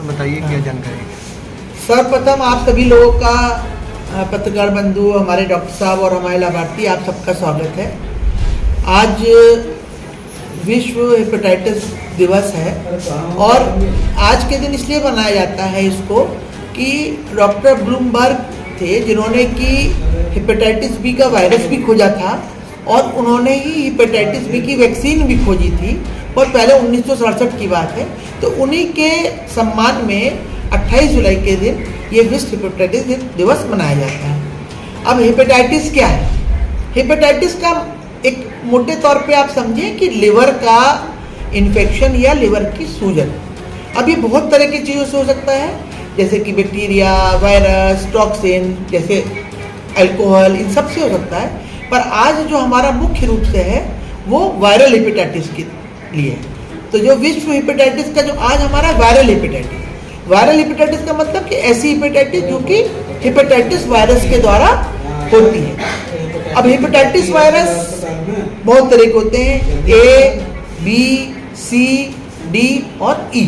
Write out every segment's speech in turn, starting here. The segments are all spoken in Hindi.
बताइए क्या जानकारी। सर्वप्रथम आप सभी लोगों का, पत्रकार बंधु, हमारे डॉक्टर साहब और हमारे लाभार्थी, आप सबका स्वागत है। आज विश्व हेपेटाइटिस दिवस है और आज के दिन इसलिए मनाया जाता है इसको कि डॉक्टर ब्लूमबर्ग थे जिन्होंने कि हेपेटाइटिस बी का वायरस भी खोजा था और उन्होंने ही हेपेटाइटिस बी की वैक्सीन भी खोजी थी, और पहले 1967 की बात है। तो उन्हीं के सम्मान में 28 जुलाई के दिन ये विश्व हेपेटाइटिस दिवस मनाया जाता है। अब हेपेटाइटिस क्या है? हेपेटाइटिस का एक मोटे तौर पे आप समझें कि लिवर का इन्फेक्शन या लिवर की सूजन। अब ये बहुत तरह की चीज़ों से हो सकता है, जैसे कि बैक्टीरिया, वायरस, टॉक्सिन, जैसे अल्कोहल, इन सब से हो सकता है। पर आज जो हमारा मुख्य रूप से है वो वायरल हेपेटाइटिस के लिए। तो जो विश्व हेपेटाइटिस का जो आज हमारा वायरल हेपेटाइटिस का मतलब कि ऐसी हेपेटाइटिस जो कि हेपेटाइटिस वायरस के द्वारा होती है। अब हेपेटाइटिस वायरस बहुत तरह के होते हैं, ए, बी, सी, डी और ई।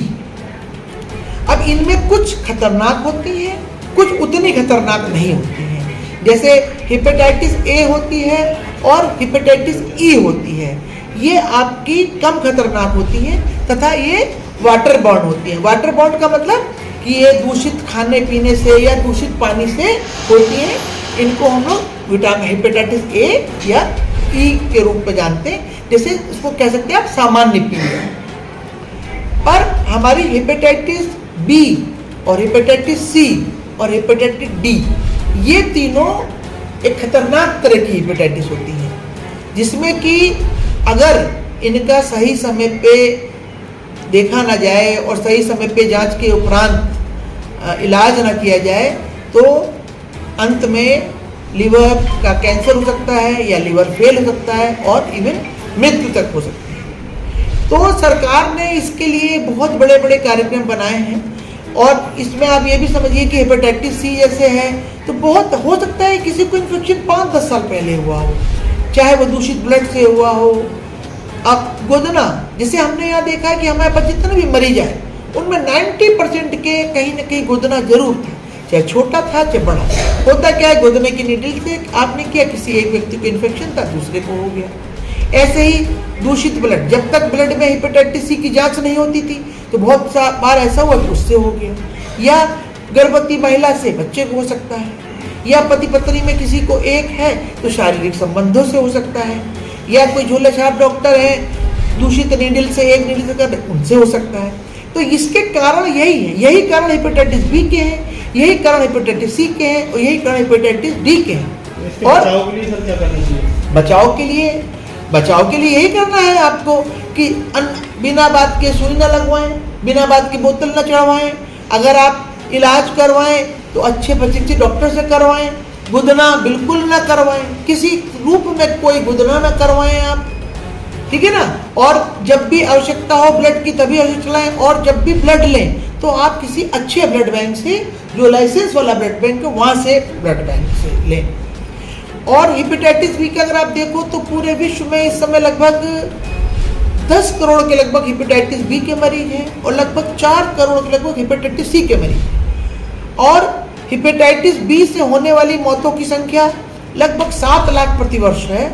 अब इनमें कुछ खतरनाक होती हैं, कुछ उतनी खतरनाक नहीं होती हैं। जैसे हेपेटाइटिस ए होती है और हेपेटाइटिस ई होती है, ये आपकी कम खतरनाक होती हैं तथा ये वाटर बॉर्न होती हैं। वाटर बॉर्न का मतलब कि ये दूषित खाने पीने से या दूषित पानी से होती हैं। इनको हम लोग विटामिन हेपेटाइटिस ए या ई के रूप में जानते हैं, जैसे इसको कह सकते हैं आप सामान्य पीलिया। पर हमारी हेपेटाइटिस बी और हेपेटाइटिस सी और हेपेटाइटिस डी, ये तीनों एक खतरनाक तरह की हेपेटाइटिस होती हैं, जिसमें कि अगर इनका सही समय पे देखा ना जाए और सही समय पे जांच के उपरांत इलाज ना किया जाए तो अंत में लिवर का कैंसर हो सकता है या लिवर फेल हो सकता है और इवन मृत्यु तक हो सकती है। तो सरकार ने इसके लिए बहुत बड़े बड़े कार्यक्रम बनाए हैं और इसमें आप ये भी समझिए कि हेपेटाइटिस सी जैसे है तो बहुत हो सकता है किसी को इन्फेक्शन 5-10 साल पहले हुआ हो, चाहे वो दूषित ब्लड से हुआ हो। अब गोदना, जैसे हमने यहाँ देखा है कि हमारे पास जितने भी मरीज आए उनमें 90% के कहीं ना कहीं गोदना जरूर था, चाहे छोटा था चाहे बड़ा। होता क्या है, गोदने की नीडल से आपने किया, किसी एक व्यक्ति को इन्फेक्शन था, दूसरे को हो गया। ऐसे ही दूषित ब्लड, जब तक ब्लड में हेपेटाइटिस सी की जांच नहीं होती थी तो बहुत बार ऐसा हुआ कि उससे हो गया, या गर्भवती महिला से बच्चे को हो सकता है, या पति पत्नी में किसी को एक है तो शारीरिक संबंधों से हो सकता है, या कोई झोले छाप डॉक्टर है दूषित नीडल से एक नीडल से कर उनसे हो सकता है। तो इसके कारण यही है, यही कारण हेपेटाइटिस बी के हैं, यही कारण हेपेटाइटिस सी के हैं और यही कारण हेपेटाइटिस डी के हैं। और बचाव के लिए सर क्या करना चाहिए? बचाव के लिए यही करना है आपको कि बिना बात के सुई न लगवाएं, बिना बात की बोतल न चढ़वाएं। अगर आप इलाज करवाएं तो अच्छे डॉक्टर से करवाएं, गुदना बिल्कुल न करवाएं, किसी रूप में कोई गुदना न करवाएं आप, ठीक है ना। और जब भी आवश्यकता हो ब्लड की तभी अवश्य चलाएं, और जब भी ब्लड लें तो आप किसी अच्छे ब्लड बैंक से, जो लाइसेंस वाला ब्लड बैंक है वहाँ से ब्लड बैंक से लें। और हेपेटाइटिस बी का अगर आप देखो तो पूरे विश्व में इस समय लगभग 10 करोड़ के लगभग हेपेटाइटिस बी के मरीज हैं और लगभग 4 करोड़ के लगभग हेपेटाइटिस सी के मरीज हैं। और हेपेटाइटिस बी से होने वाली मौतों की संख्या लगभग 7 लाख प्रति वर्ष है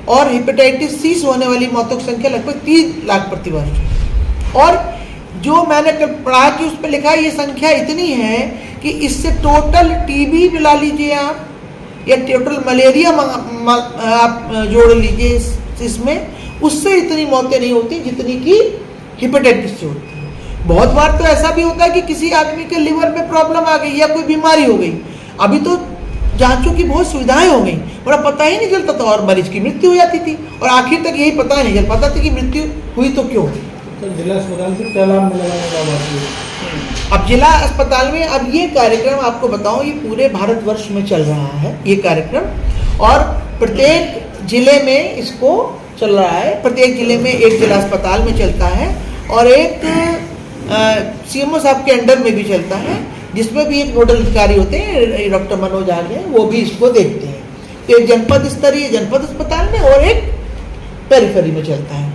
और हेपेटाइटिस सी से होने वाली मौतों की संख्या लगभग 3 लाख प्रति वर्ष है। और जो मैंने पढ़ा कि उस पर लिखा है ये संख्या इतनी है कि इससे टोटल टीबी मिला लीजिए आप या टोटल मलेरिया आप जोड़ लीजिए इसमें, उससे इतनी मौतें नहीं होती जितनी कि हेपेटाइटिस से होती है। बहुत बार तो ऐसा भी होता है कि किसी आदमी के लिवर में प्रॉब्लम आ गई या कोई बीमारी हो गई, अभी तो जांचों की बहुत सुविधाएं हो गई, बड़ा पता ही नहीं चलता था और मरीज की मृत्यु हो जाती थी और आखिर तक यही पता नहीं चल पाता था कि मृत्यु हुई तो क्यों। तो जिला अस्पताल से क्या लाभ मिलेगा? अब जिला अस्पताल में अब ये कार्यक्रम आपको बताऊं, ये पूरे भारतवर्ष में चल रहा है ये कार्यक्रम और प्रत्येक जिले में इसको चल रहा है। प्रत्येक जिले में एक जिला अस्पताल में चलता है और एक सीएमओ साहब के अंडर में भी चलता है, जिसमें भी एक नोडल अधिकारी होते हैं, डॉक्टर मनोज आगे, वो भी इसको देखते हैं। तो एक जनपद स्तरीय जनपद अस्पताल में और एक पेरिफेरी में चलता है।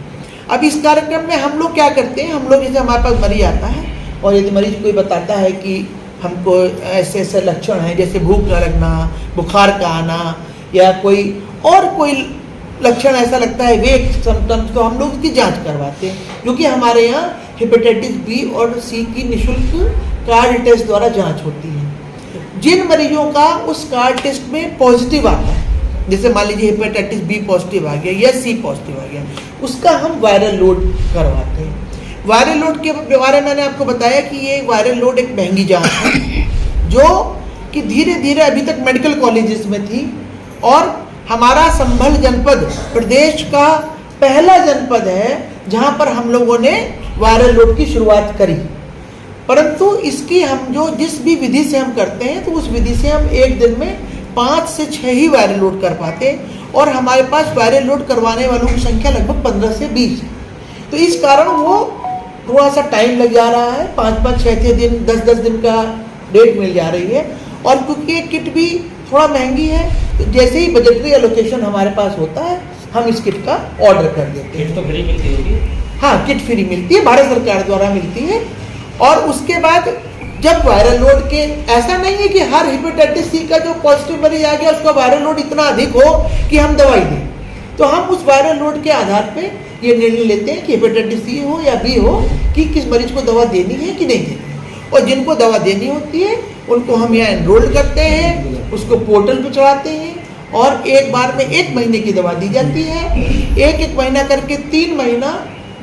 अब इस कार्यक्रम में हम लोग क्या करते हैं, हम लोग जैसे हमारे पास मरीज आता है और यदि मरीज कोई बताता है कि हमको ऐसे ऐसे लक्षण हैं, जैसे भूख न लगना, बुखार का आना या कोई लक्षण ऐसा लगता है, वेक सिम्टम्स, तो हम लोग उसकी जांच करवाते हैं, क्योंकि हमारे यहाँ हेपेटाइटिस बी और सी की निःशुल्क कार्ड टेस्ट द्वारा जांच होती है। जिन मरीजों का उस कार्ड टेस्ट में पॉजिटिव आता है, जैसे मान लीजिए हेपेटाइटिस बी पॉजिटिव आ गया या सी पॉजिटिव आ गया, उसका हम वायरल लोड करवाते हैं। वायरल लोड के बारे में मैंने आपको बताया कि ये वायरल लोड एक महंगी जांच है, जो कि धीरे धीरे अभी तक मेडिकल कॉलेजेस में थी, और हमारा संभल जनपद प्रदेश का पहला जनपद है जहां पर हम लोगों ने वायरल लोड की शुरुआत करी। परंतु इसकी हम जिस भी विधि से हम करते हैं, तो उस विधि से हम एक दिन में 5 से 6 ही वायरल लोड कर पाते हैं, और हमारे पास वायरल लोड करवाने वालों की संख्या लगभग 15 से 20 है। तो इस कारण वो थोड़ा सा टाइम लग जा रहा है, 5-5, 6-6 दिन, 10-10 दिन का डेट मिल जा रही है। और क्योंकि ये किट भी थोड़ा महंगी है, तो जैसे ही बजटरी एलोकेशन हमारे पास होता है, हम इस किट का ऑर्डर कर देते हैं। किट तो फ्री मिलती होगी? हाँ, किट फ्री मिलती है, भारत सरकार द्वारा मिलती है। और उसके बाद जब वायरल लोड के, ऐसा नहीं है कि हर हेपेटाइटिस सी का जो पॉजिटिव मरीज आ गया उसका वायरल लोड इतना अधिक हो कि हम दवाई दें, तो हम उस वायरल लोड के आधार पे ये निर्णय लेते हैं कि हेपेटाइटिस सी हो या बी हो, कि किस मरीज को दवा देनी है कि नहीं देनी है। और जिनको दवा देनी होती है उनको हम यहाँ एनरोल करते हैं, उसको पोर्टल पे चढ़ाते हैं, और एक बार में 1 महीने की दवा दी जाती है। 1-1 महीना करके 3 महीना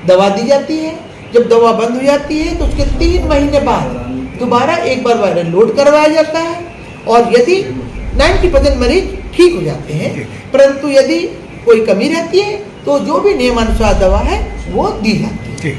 दवा दी जाती है। जब दवा बंद हो जाती है तो उसके 3 महीने बाद दोबारा एक बार वायरल लोड करवाया जाता है, और यदि 90% मरीज ठीक हो जाते हैं, परंतु यदि कोई कमी रहती है तो जो भी नियमानुसार दवा है वो दी जाती है।